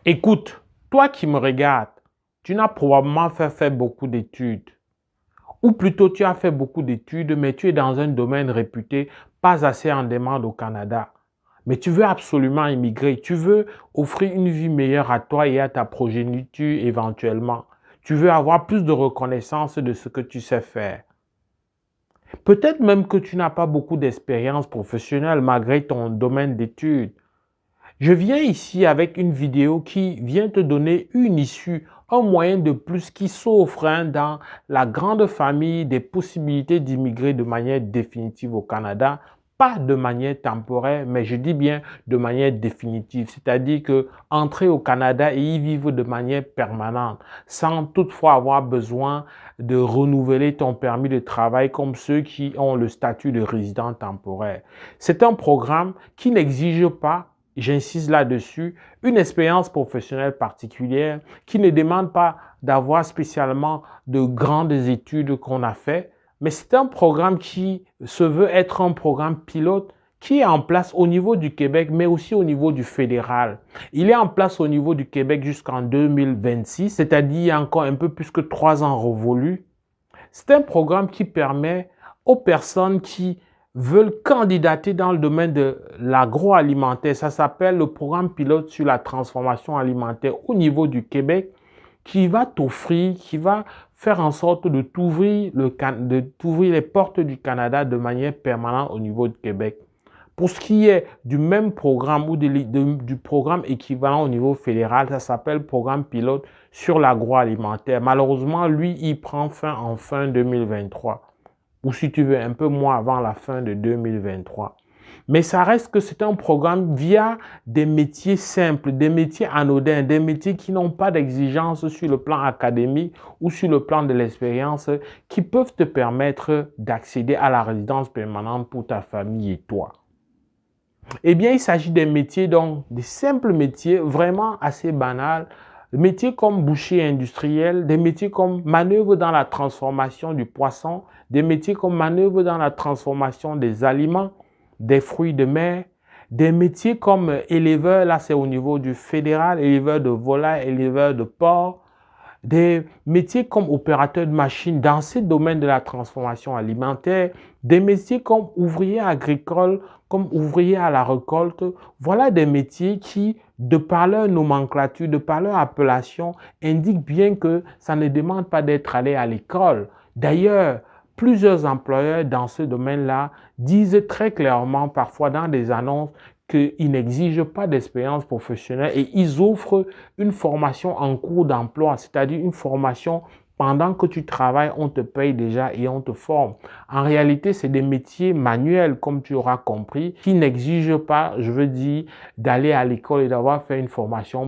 Écoute, toi qui me regardes, tu n'as probablement fait beaucoup d'études. Ou plutôt, tu as fait beaucoup d'études, mais tu es dans un domaine réputé pas assez en demande au Canada. Mais tu veux absolument immigrer. Tu veux offrir une vie meilleure à toi et à ta progéniture éventuellement. Tu veux avoir plus de reconnaissance de ce que tu sais faire. Peut-être même que tu n'as pas beaucoup d'expérience professionnelle malgré ton domaine d'études. Je viens ici avec une vidéo qui vient te donner une issue, un moyen de plus qui s'offre dans la grande famille des possibilités d'immigrer de manière définitive au Canada, pas de manière temporaire, mais je dis bien de manière définitive, c'est-à-dire que entrer au Canada et y vivre de manière permanente, sans toutefois avoir besoin de renouveler ton permis de travail comme ceux qui ont le statut de résident temporaire. C'est un programme qui n'exige pas, j'insiste là-dessus, une expérience professionnelle particulière qui ne demande pas d'avoir spécialement de grandes études qu'on a fait, mais c'est un programme qui se veut être un programme pilote qui est en place au niveau du Québec, mais aussi au niveau du fédéral. Il est en place au niveau du Québec jusqu'en 2026, c'est-à-dire il y a encore un peu plus que 3 ans révolus. C'est un programme qui permet aux personnes qui veulent candidater dans le domaine de l'agroalimentaire. Ça s'appelle le programme pilote sur la transformation alimentaire au niveau du Québec qui va t'offrir, qui va faire en sorte de t'ouvrir les portes du Canada de manière permanente au niveau du Québec. Pour ce qui est du même programme ou du programme équivalent au niveau fédéral, ça s'appelle programme pilote sur l'agroalimentaire. Malheureusement, lui, il prend fin en fin 2023. Ou si tu veux, un peu moins avant la fin de 2023. Mais ça reste que c'est un programme via des métiers simples, des métiers anodins, des métiers qui n'ont pas d'exigence sur le plan académique ou sur le plan de l'expérience, qui peuvent te permettre d'accéder à la résidence permanente pour ta famille et toi. Eh bien, il s'agit des métiers, donc des simples métiers vraiment assez banals, des métiers comme boucher industriel, des métiers comme manœuvre dans la transformation du poisson, des métiers comme manœuvre dans la transformation des aliments, des fruits de mer, des métiers comme éleveur, là c'est au niveau du fédéral, éleveur de volailles, éleveur de porc, des métiers comme opérateur de machines dans ces domaines de la transformation alimentaire, des métiers comme ouvrier agricole, comme ouvrier à la récolte. Voilà des métiers qui, de par leur nomenclature, de par leur appellation, indiquent bien que ça ne demande pas d'être allé à l'école. D'ailleurs, plusieurs employeurs dans ce domaine-là disent très clairement, parfois dans des annonces, qu'ils n'exigent pas d'expérience professionnelle et ils offrent une formation en cours d'emploi, c'est-à-dire une formation pendant que tu travailles, on te paye déjà et on te forme. En réalité, c'est des métiers manuels, comme tu auras compris, qui n'exigent pas, je veux dire, d'aller à l'école et d'avoir fait une formation